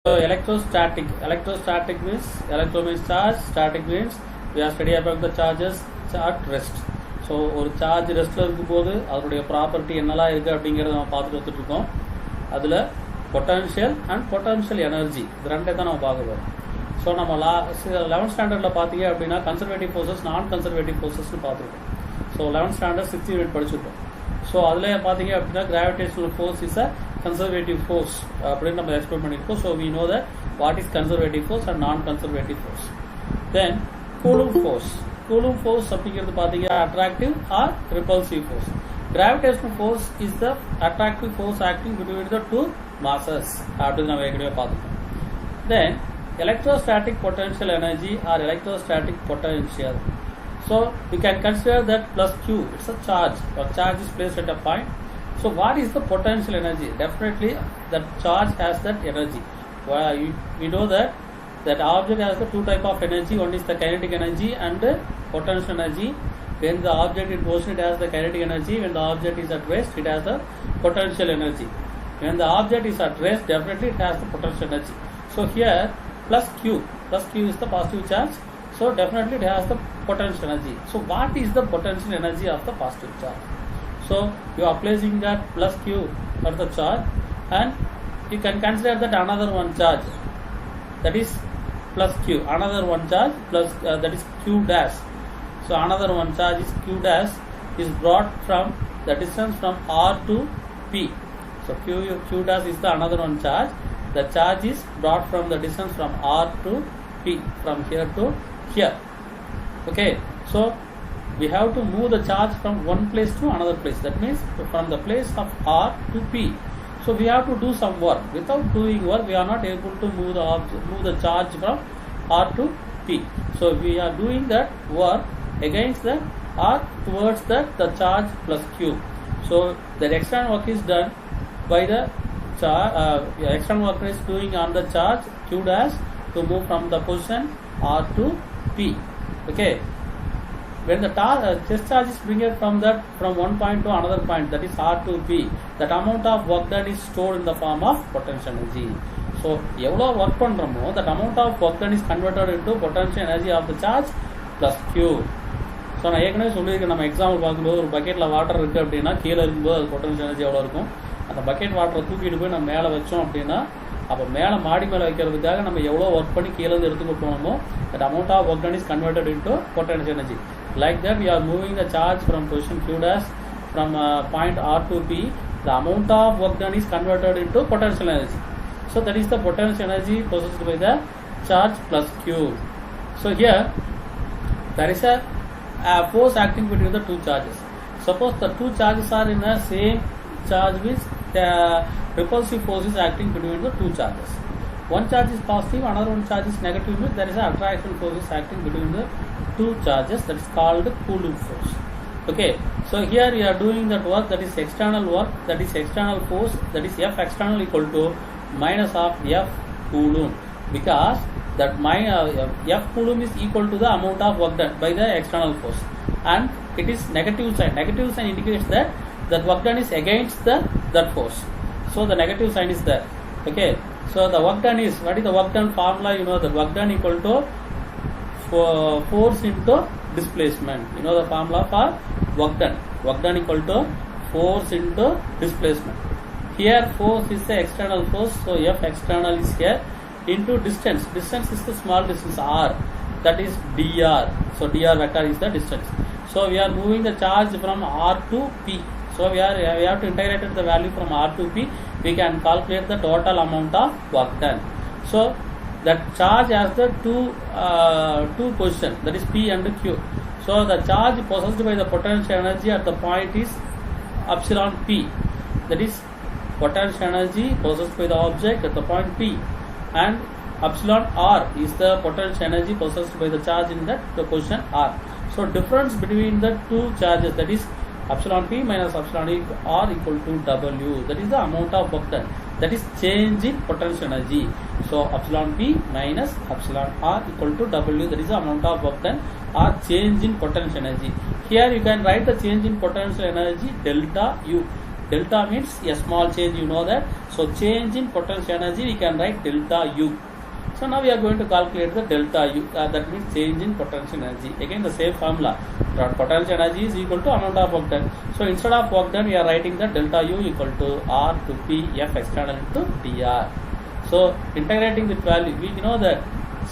So electrostatic means electro means charge, static means we are studying about the charges at rest. So ஒரு charge ரெஸ்ட்டில் இருக்கும்போது அதனுடைய property என்னெல்லாம் இருக்குது அப்படிங்கிறத நம்ம பார்த்துட்டு வந்துட்டுருக்கோம். அதில் பொட்டன்ஷியல் அண்ட் பொட்டன்ஷியல் எனர்ஜி இது ரெண்டே தான் நம்ம பார்க்க போகிறோம். ஸோ நம்ம 11th ஸ்டாண்டர்டில் பார்த்தீங்க அப்படின்னா கன்சர்வேட்டிவ் ஃபோர்ஸஸ் நான் கன்சர்வேட்டிவ் ஃபோர்ஸஸ்னு பார்த்துருக்கோம். So 11th standard 6th unit படிச்சிருக்கோம். ஸோ அதில் பார்த்தீங்க அப்படின்னா gravitational force is a conservative force அப்படின்னு நம்ம எக்ஸ்பிளைன் பண்ணியிருக்கோம். So we know that what is conservative force and non conservative force. Then Coulomb force. Coulomb force அப்படிங்கிறது பார்த்தீங்க attractive or repulsive force. Gravitational force is the attractive force acting between the two masses அப்படின்னு நம்ம ஏற்கனவே பார்த்துக்கோம். Then electrostatic potential energy or electrostatic potential. So we can consider that plus Q, it's a charge, or charge is placed at a point. So what is the potential energy? Definitely that charge has that energy. We know that object has the two type of energy. One is the kinetic energy and potential energy. When the object in motion, it has the kinetic energy. When the object is at rest, it has the potential energy. When the object is at rest, definitely it has the potential energy. So here plus Q is the positive charge. So definitely it has the potential energy. So what is the potential energy of the positive charge? So you are placing that plus Q for the charge, and you can consider that another one charge, that is plus Q, another one charge plus that is Q dash. So another one charge is Q dash is brought from the distance from R to P. So Q dash is the another one charge. The charge is brought from the distance from R to P, from here to here. Okay, so we have to move the charge from one place to another place. That means from the place of R to P. So we have to do some work. Without doing work, we are not able to move the charge from R to P. So we are doing that work against the R towards the charge plus Q. So the external work is done by the external work is doing on the charge Q dash to move from the position R to P. Okay, when the test charge is bring it from one point to another point, that is R to P, that amount of work done is stored in the form of potential energy. So எவ்வளோ work பண்ணுறோமோ that amount of work done is converted into potential energy of the charge plus Q. So நான் ஏற்கனவே சொல்லியிருக்கேன், நம்ம example பார்க்கும்போது ஒரு பக்கெட்டில் water இருக்குது அப்படின்னா கீழே இருக்கும்போது அது பொட்டன்ஷியல் எனர்ஜி எவ்வளோ இருக்கும். அந்த பக்கெட் வாட்டரை தூக்கிட்டு போய் நம்ம மேலே வச்சோம் அப்படின்னா அப்போ மேலே மாடி மேலே வைக்கிறதுக்காக நம்ம எவ்வளோ ஒர்க் பண்ணி கீழேருந்து எடுத்துக்கிட்டு போனோமோ that amount of work done is converted into potential energy. Like that we are moving the charge from position Q dash from point R to P. The amount of work done is converted into potential energy. So that is the potential energy possessed by the charge plus Q. So here there is a force acting between the two charges. Suppose the two charges are in the same charge, means the repulsive force is acting between the two charges. One charge is positive, another one charge is negative, means there is an attraction force is acting between the two charges, that is called Coulomb force. Okay, so here we are doing that work, that is external work, that is external force, that is F external equal to minus of F Coulomb, because that F Coulomb is equal to the amount of work done by the external force, and it is negative sign. Negative sign indicates that work done is against that force. So the negative sign is there. Okay, so the work done is, what is the work done formula? You know, the work done equal to force into displacement. You know the formula for work done. Work done equal to force into displacement. Here force is the external force, so F external is here, into distance. Distance is the small distance R, that is dr. So dr vector is the distance. So we are moving the charge from R to P. So we have to integrate the value from R to P. We can calculate the total amount of work done. So that charge has the two positions, that is P and Q. So the charge possessed by the potential energy at the point is epsilon P, that is potential energy possessed by the object at the point P, and epsilon R is the potential energy possessed by the charge in that the position R. So difference between the two charges, that is epsilon P minus epsilon R equal to W, that is the amount of work done, that is change in potential energy. So epsilon P minus epsilon R equal to W, that is the amount of work done or change in potential energy. Here you can write the change in potential energy delta U. delta means a small change, you know that. So change in potential energy we can write delta U. So now we are going to calculate the delta U, that means change in potential energy. Again the same formula, potential energy is equal to amount of work done. So instead of work done we are writing the delta U equal to R to P F external into dr. So integrating with value, we know that.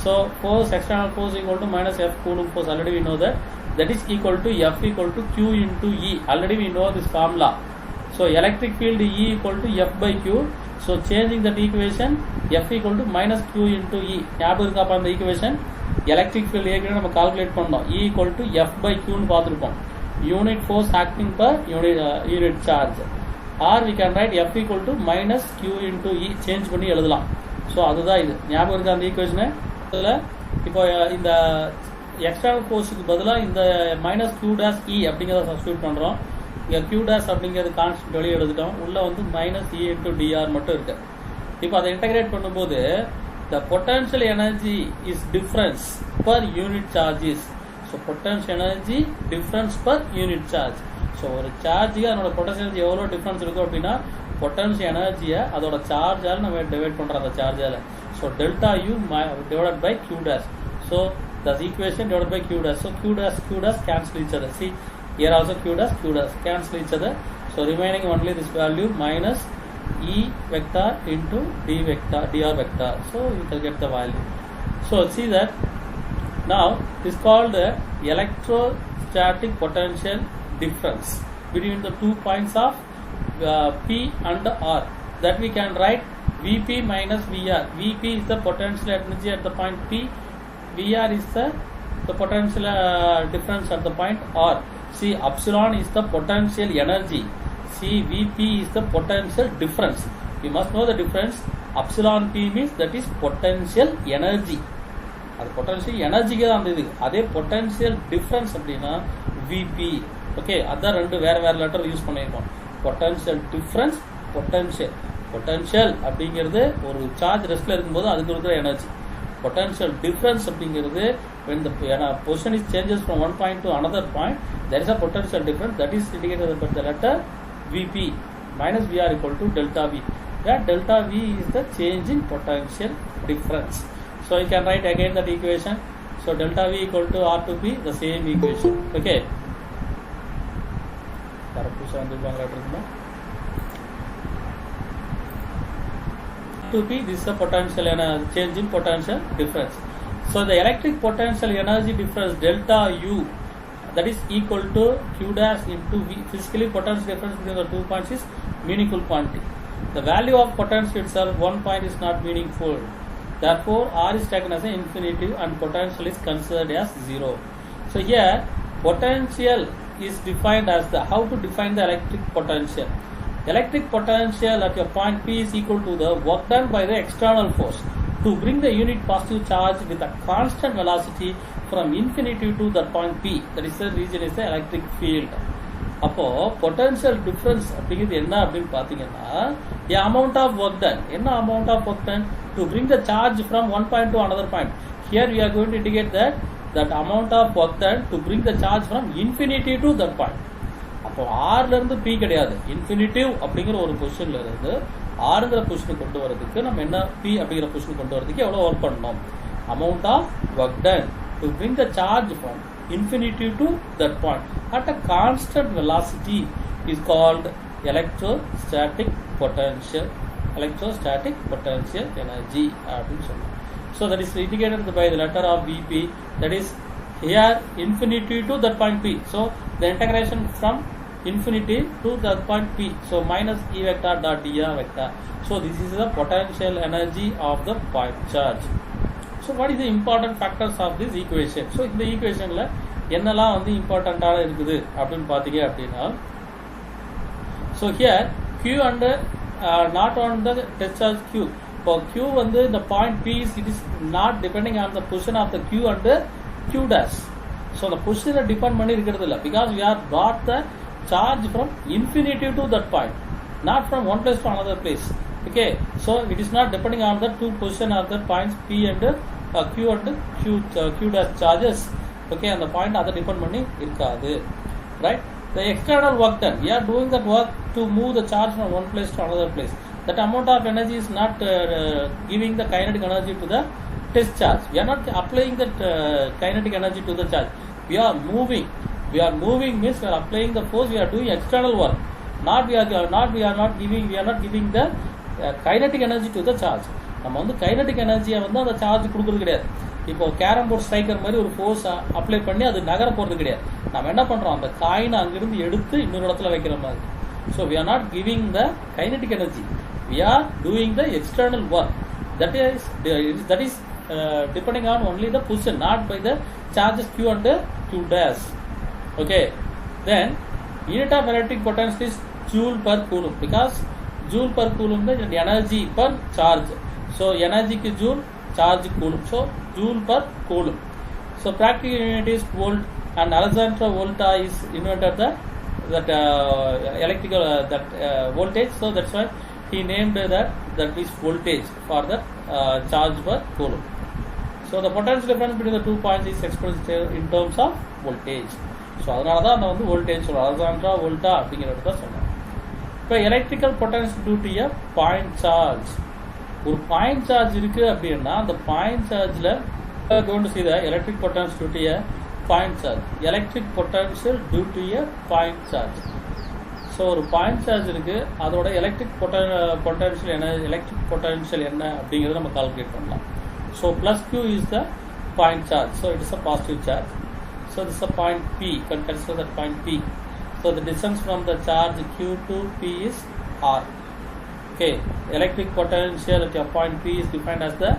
So force, external force equal to minus F Coulomb force, already we know that. That is equal to F equal to Q into E, already we know this formula. So electric field E equal to F by Q. So changing that equation, F equal to minus Q into E. ஞாபகம் இருக்கா அப்ப அந்த equation? Electric field ஏற்கனவே நம்ம calculate பண்ணோம். E equal to F by Q னு பார்த்திருப்போம். Unit force acting per unit charge. Or we can write F equal to minus Q into E, change பண்ணி எழுதலாம். ஸோ அதுதான் இது. ஞாபகம் இருக்கா அந்த ஈக்குவேஷனை? அதில் இப்போ இந்த எக்ஸ்டர்னல் ஃபோர்ஸுக்கு பதிலாக இந்த மைனஸ் Q dash E அப்படிங்கிறத சப்ஸ்டியூட் பண்ணுறோம். இங்கே Q dash அப்படிங்கிறது கான்ஸ்டன்ட் வெளியே எழுதிட்டோம். உள்ளே வந்து மைனஸ் E into dr மட்டும் இருக்கு. இப்போ அதை இன்டகிரேட் பண்ணும்போது the potential energy is difference per unit charges. So potential energy difference per unit charge. So ஒரு சார்ஜுக்கு அதனோட பொட்டன்ஷியல் எனர்ஜி எவ்வளோ டிஃப்ரென்ஸ் இருக்கும் அப்படின்னா பொட்டன்ஷியல் எனர்ஜியை அதோட சார்ஜால் நம்ம டிவைட் பண்ணுறோம் அந்த சார்ஜால். So delta you divide by Q dash. So the equation divided by Q dash. So Q dash cancel each other. See here also Q dash cancel each other. So remaining only this value minus E vector into dr vector. So you can get the value. So see that now this is called the electrostatic potential difference between the 2 points of P and R, that we can write Vp minus Vr. Vp is the potential energy at the point P, Vr is the potential difference at the point R. See, epsilon is the potential energy. See, Vp is the potential difference. You must know the difference. Epsilon P means that is potential energy. அது potential energy-க்கு தான் இது. அதே potential difference அப்படின்னா Vp. Okay, அதான் ரெண்டு வேற வேற letter use பண்ணியிருக்கோம். potential difference, potential அப்படிங்கிறது ஒரு சார்ஜ் ரெஸ்ட்ல இருக்கும்போது அதுக்கு இருக்கிற எனர்ஜி. potential difference அப்படிங்கிறது when the position is changes from one point to another point, there is a potential difference that is indicated by the letter Vp minus Vr equal to delta V, where delta V is the change in potential difference. So you can write again that equation. So delta V equal to R to P, the same equation. Okay. To P, this is the potential energy, change in potential difference. So the electric potential energy difference delta U, that is equal to Q dash into V. Physically potential difference between the 2 points is meaningful quantity. The value of potential itself, one point is not meaningful. Therefore R is taken as an infinitive and potential is considered as 0. So here potential is defined as the, how to define the electric potential. Electric potential at your point P is equal to the work done by the external force to bring the unit positive charge with a constant velocity from infinity to that point P. That is the region is the electric field. அப்போ potential difference அப்படிங்கிறது என்ன அப்படின்னு பார்த்தீங்கன்னா the amount of work done. என்ன amount of work done to bring the charge from one point to another point. Here we are going to indicate that amount of work done to bring the charge from infinity to that point. அப்போ ஆர்ல இருந்து B கிடையாது, infinitive அப்படிங்கிற ஒரு பொசிஷன்ல இருந்து ஆறுங்கிற பொசிஷனுக்கு கொண்டு வரதுக்கு நம்ம என்ன பி அப்படிங்கிற பொசிஷனுக்கு கொண்டு வரதுக்கு எவ்வளோ ஒர்க் பண்ணணும். Amount of work done to bring the charge from infinity to that point at a constant velocity is called electrostatic potential energy. So that is indicated by the letter of Vp, that is here infinity to that point P. So the integration from infinity to that point P. So minus E vector dot dr vector. So this is the potential energy of the point charge. So what is the important factors of this equation? So இந்த equationல என்னெல்லாம் வந்து இம்பார்ட்டன்ட்டாக இருக்குது அப்படின்னு பார்த்தீங்க அப்படின்னா, so here Q and not on the test charge Q. For Q வந்து the point P is, it is not depending on the position of the Q and Q dash. So the position depend பண்ணி இருக்கிறது இல்லை, because we are brought the charge from infinity to that point, not from one place to another place. Okay, so it is not depending on the two position of the points P and Q and Q dash charges. Okay, and the point அதை depend பண்ணி இருக்காது, right? The external work done, we are doing that work to move the charge from one place to another place. That amount of energy is not giving the kinetic energy to the test charge. We are not applying that kinetic energy to the charge. We are moving means we are applying the force. We are doing external work. We are not giving the kinetic energy to the charge. நம்ம வந்து kinetic எனர்ஜியை வந்து அந்த charge கொடுக்குறது கிடையாது. இப்போ carrom board striker மாதிரி ஒரு ஃபோர்ஸ் அப்ளை பண்ணி அது நகர போகிறது கிடையாது. நம்ம என்ன பண்ணுறோம், அந்த காயினை அங்கிருந்து எடுத்து இன்னொரு இடத்துல வைக்கிற மாதிரி. So we are not giving the kinetic energy, we are doing the external work. That is depending on only the position, not by the charges q and q dash. Okay, then unit of electric potential is joule per coulomb, because joule per coulomb is energy per charge. So energy ki joule, charge coulomb, so joule per coulomb. So practical unit is volt, and Alexander Volta is invented that electrical voltage. So that's why he named that is voltage for the charge per coulomb. So the potential difference between the 2 points is expressed in terms of voltage. So அதனால தான் நான் வந்து voltage சொல்கிறேன், Alexandra வோல்டா அப்படிங்கிறது தான் சொன்னேன். இப்போ electrical potential due to a point charge. ஒரு பாயிண்ட் சார்ஜ் இருக்குது அப்படின்னா அந்த பாயிண்ட் சார்ஜில் going to see the electric potential due to a point charge. Electric potential due to a point charge. So ஒரு பாயிண்ட் சார்ஜ் இருக்குது, அதோட electric potential என்ன அப்படிங்கிறத நம்ம கால்குலேட் பண்ணலாம். So plus q is the point charge, so it is a positive charge. So this is a point P, you can consider that point P. So the distance from the charge q to P is r. Okay, electric potential at your point P is defined as the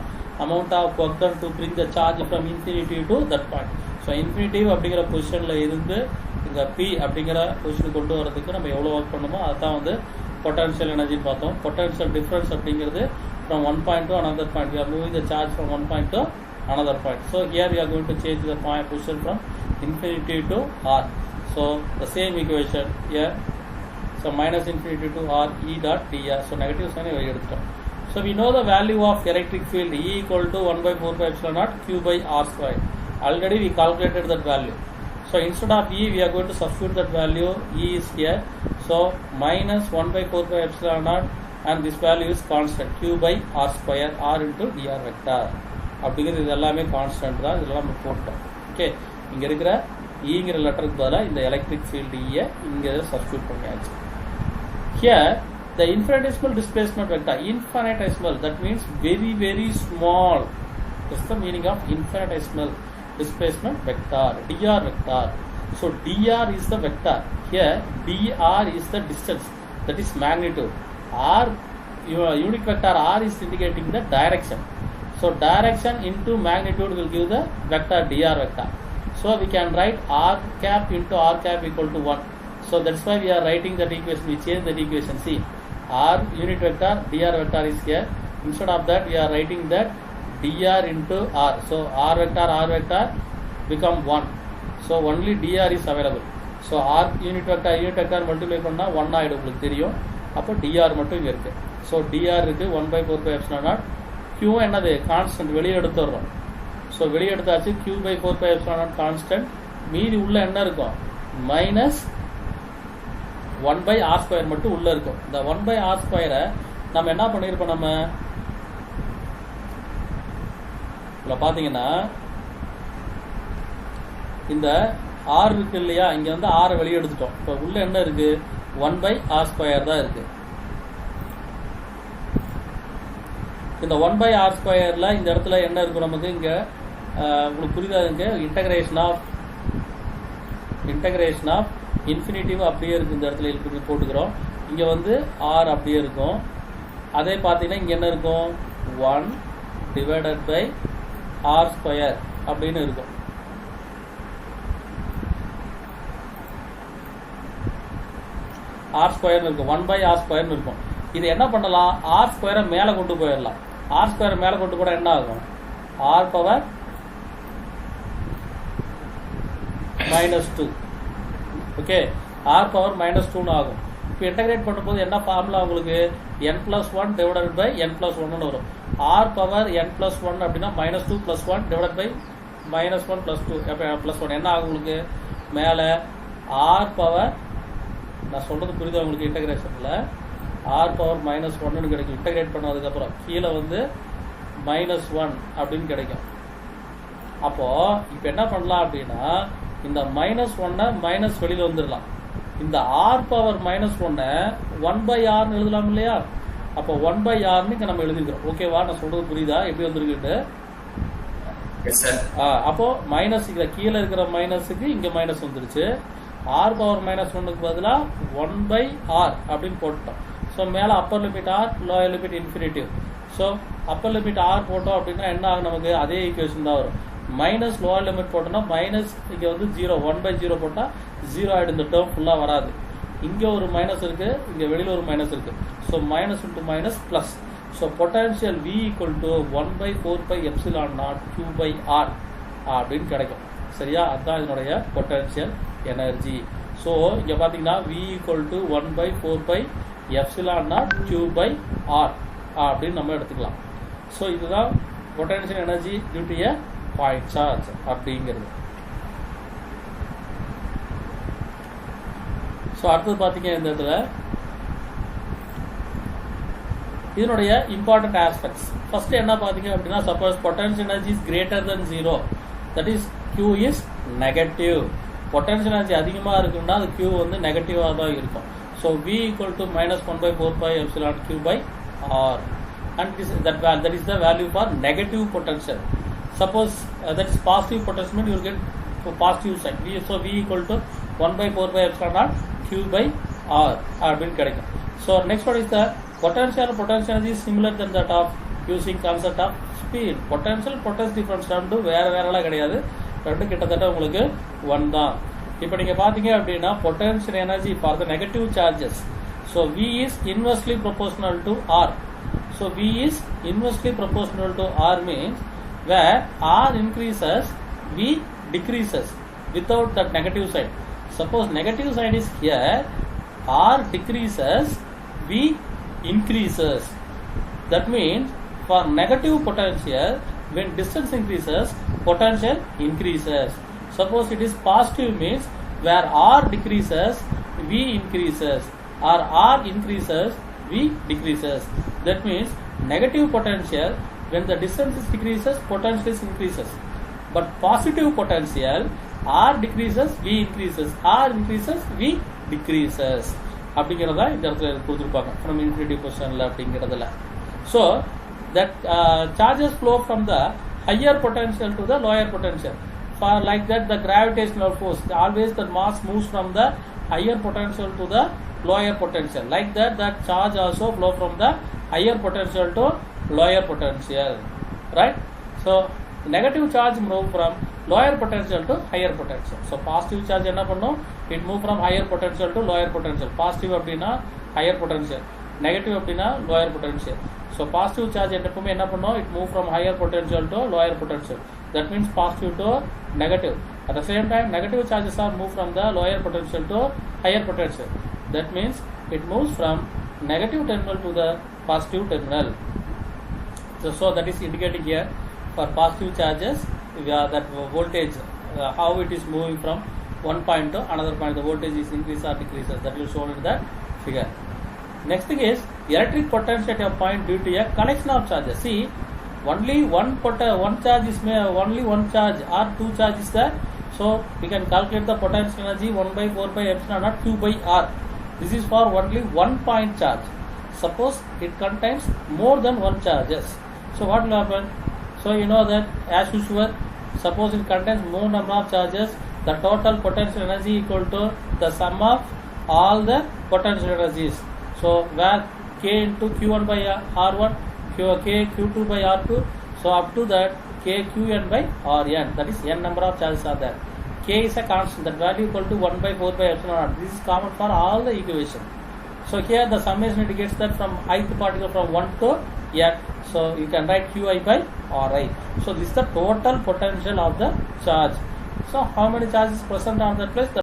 amount of work done to bring the charge from infinity to that point. So infinity அப்படிங்கிற பொசிஷனில் இருந்து இந்த P அப்படிங்கிற பொசிஷனுக்கு கொண்டு வரதுக்கு நம்ம எவ்வளோ ஒர்க் பண்ணுமோ அதுதான் வந்து பொட்டன்ஷியல் எனர்ஜின்னு பார்த்தோம். பொட்டன்ஷியல் டிஃப்ரென்ஸ் அப்படிங்கிறது from one point to another point. We are moving the charge from one point to another point. So here we are going to change the point position from infinity to r. So the same equation here. So minus infinity to r e dot dr. So negative sign we எடுத்துட்டோம். So we know the value of electric field E equal to 1 by 4 pi epsilon naught q by r square. Already we calculated that value. So instead of E we are going to substitute that value. E is here. So minus 1 by 4 pi epsilon naught, and this value is constant q by r square, r into dr vector. அப்படிங்கிறது இது எல்லாமே constant தான், இதெல்லாம் நம்ம போட்டோம். Okay, இங்கே இருக்கிற ஈங்கிற லெட்டருக்கு பதிலாக இந்த எலக்ட்ரிக் ஃபீல்டு ஈயை இங்கே சப்ஸ்டியூட் பண்ணியாச்சு. Here the infinitesimal displacement vector, infinitesimal, that means very very small. That's the meaning of infinitesimal displacement vector, dr vector. So dr is the vector, here dr is the distance, that is magnitude. R, unit vector r is indicating the direction. So direction into magnitude will give the vector dr vector. So we can write r cap into r cap equal to 1. So that's why we are writing that equation. We change that equation. See, r unit vector dr vector is here. Instead of that we are writing that dr into r. So r vector become 1. So only dr is available. So r unit vector multiply பண்ணா 1 ஆயிடும், உங்களுக்கு தெரியும். அப்போ dr மட்டும் இங்கே இருக்குது. So dr இருக்குது 1 by 4 pi epsilon naught. q என்னது கான்ஸ்டன்ட், வெளியே எடுத்துடுறோம். ஸோ வெளியே எடுத்தாச்சு, q by 4 pi epsilon naught constant. மீதி உள்ள என்ன இருக்கும், மைனஸ் 1 by r ஸ்கொயர் மட்டும் உள்ள இருக்கும். இந்த 1 by r ஸ்கொயரை நம்ம என்ன பண்ணியிருப்போம், நம்ம இதில் பார்த்தீங்கன்னா இந்த r இருக்கு இல்லையா, இங்கே வந்து r வெளியே எடுத்துட்டோம். இப்போ உள்ள என்ன இருக்கு, 1 by r ஸ்கொயர் தான் இருக்கு. இந்த 1 by r ஸ்கொயர்ல இந்த இடத்துல என்ன இருக்கும் நமக்கு, இங்கே உங்களுக்கு புரியுதா, இங்கே இன்டகிரேஷன் ஆஃப் இன்ஃபினிட்டிவ் அப்படியே இருக்குது. இந்த இடத்துல இப்படி போட்டுக்கிறோம். இங்கே வந்து r அப்படியே இருக்கும். அதே பார்த்தீங்கன்னா இங்கே என்ன இருக்கும், 1 divided by r ஸ்கொயர் அப்படின்னு இருக்கும். r ஸ்கொயர்னு இருக்கும், 1 by r ஸ்கொயர்னு இருக்கும். இது என்ன பண்ணலாம், r ஸ்கொயரை மேலே கொண்டு போயிடலாம். r ஸ்கொயரை மேலே கொண்டு போனால் என்ன ஆகும், r power -2. Okay, r power -2 ஆகும். இப்போ இன்டகிரேட் பண்ணும்போது என்ன ஃபார்முலா உங்களுக்கு, n+1 டிவைடட் பை n+1 வரும். r பவர் n+1 அப்படின்னா -2 + 1 டிவைடட் பை -1 + 2 +1 என்ன ஆகும் உங்களுக்கு, மேலே ஆர் பவர், நான் சொல்கிறது புரியுது உங்களுக்கு, இன்டகிரேஷனில் ஆர் பவர் -1 கிடைக்கும். இன்டகிரேட் பண்ணதுக்கப்புறம் கீழே வந்து -1 அப்படின்னு கிடைக்கும். அப்போது இப்போ என்ன பண்ணலாம் அப்படின்னா, இந்த -1 மைனஸ் வெளியில் வந்துடலாம். இந்த ஆர் பவர் -1 1/r எழுதலாம் இல்லையா? அப்போ 1/rன்னு இங்கே நம்ம எழுதிக்கிறோம். ஓகேவா? நான் சொல்கிறது புரியுதா எப்படி வந்திருக்குட்டு? அப்போ மைனஸ் இங்கே கீழே இருக்கிற மைனஸுக்கு இங்கே மைனஸ் வந்துருச்சு. ஆர் பவர் -1க்கு பதிலாக 1/r அப்படின்னு போட்டோம். ஸோ மேலே upper limit r, lower limit infinity. So upper limit r போட்டோம் அப்படின்னா என்ன ஆகும்? நமக்கு அதே ஈக்குவேஷன் தான் வரும். மைனஸ் லோயர் லிமிட் போட்டோம்னா மைனஸ் இங்கே வந்து 0, 1/0 போட்டால் 0 ஆகிடும். இந்த டேர்ம் ஃபுல்லாக வராது. இங்கே ஒரு மைனஸ் இருக்குது, இங்கே வெளியில் ஒரு மைனஸ் இருக்குது. So minus into minus plus. So potential V = 1/4πε0 Q/r அப்படின்னு கிடைக்கும். சரியா? அதுதான் இதனுடைய பொட்டன்ஷியல் எனர்ஜி. ஸோ இங்கே பார்த்தீங்கன்னா V = 1/4πε0 Q/r அப்படின்னு நம்ம எடுத்துக்கலாம். ஸோ இதுதான் potential energy due to a point charge அப்படிங்கிறது. ஸோ அடுத்தது பார்த்தீங்க இந்த இடத்துல இதனுடைய இம்பார்ட்டன்ட் ஆஸ்பெக்ட்ஸ். ஃபர்ஸ்ட் என்ன பார்த்தீங்க அப்படின்னா, suppose potential energy is greater than 0, that is Q is negative. Potential energy அதிகமாக இருக்குன்னா அது Q வந்து நெகட்டிவாக தான் இருக்கும். So V = -1/4πε0 Q/r and that is the value for negative potential. Suppose that is positive potential, you will get positive sign. So V = 1/4πε0 Q/r அப்படின்னு கிடைக்கும். So next one is the potential energy is similar than that of using concept of speed. Potential difference ரெண்டு வேறலாம் கிடையாது, ரெண்டு கிட்டத்தட்ட உங்களுக்கு 1 தான். இப்போ நீங்கள் பார்த்தீங்க அப்படின்னா potential energy for the negative charges. So V is inversely proportional to R. So V is inversely proportional to R means where R increases, V decreases without that negative sign. Suppose negative sign is here, R decreases, V increases. That means for negative potential, when distance increases, potential increases. Suppose it is positive means where R decreases, V increases, or R increases, V decreases. That means negative potential, when the distance is decreases, potential is increases. But positive potential, R decreases, V increases, R increases, V decreases. அப்படிங்கிறதா இந்த இடத்துல கொடுத்துருப்பாங்க from infinity பொசிஷனில் அப்படிங்கிறதுல. So that charges flow from the higher potential to the lower potential. For like that the gravitational force always the mass moves from the higher potential to the lower potential. Like that charge also flow from the higher potential to lower potential, right? So negative charge move from lower potential to higher potential. So positive charge enna pannum, it move from higher potential to lower potential. Positive அப்படினா higher potential, negative அப்படினா lower potential. So positive charge எப்பவுமே என்ன பண்ணும், it move from higher potential to lower potential. That means positive to negative. At the same time negative charges are move from the lower potential to higher potential. That means it moves from negative terminal to the positive terminal. So that is indicating here for positive charges that voltage how it is moving from one point to another point. The voltage is increases or decreases. That will shown in the figure. Next thing is electric potential at a point due to a collection of charges. See, only one charge is only one charge or two charges there. So we can calculate the potential energy 1/4πε0 Q/r. This is for only one point charge. Suppose it contains more than one charges. So what will happen? So you know that as usual, suppose it contains more number of charges, the total potential energy equal to the sum of all the potential energies. So where K into Q1/R1, Q2/R2, so up to that KQN/Rn, that is n number of charges are there. K is a constant, that value equal to 1/4πε0. This is common for all the equation. So here the summation indicates that from ith particle from 1 to n. So you can write Qi/Ri. So this is the total potential of the charge. So how many charges present on that place?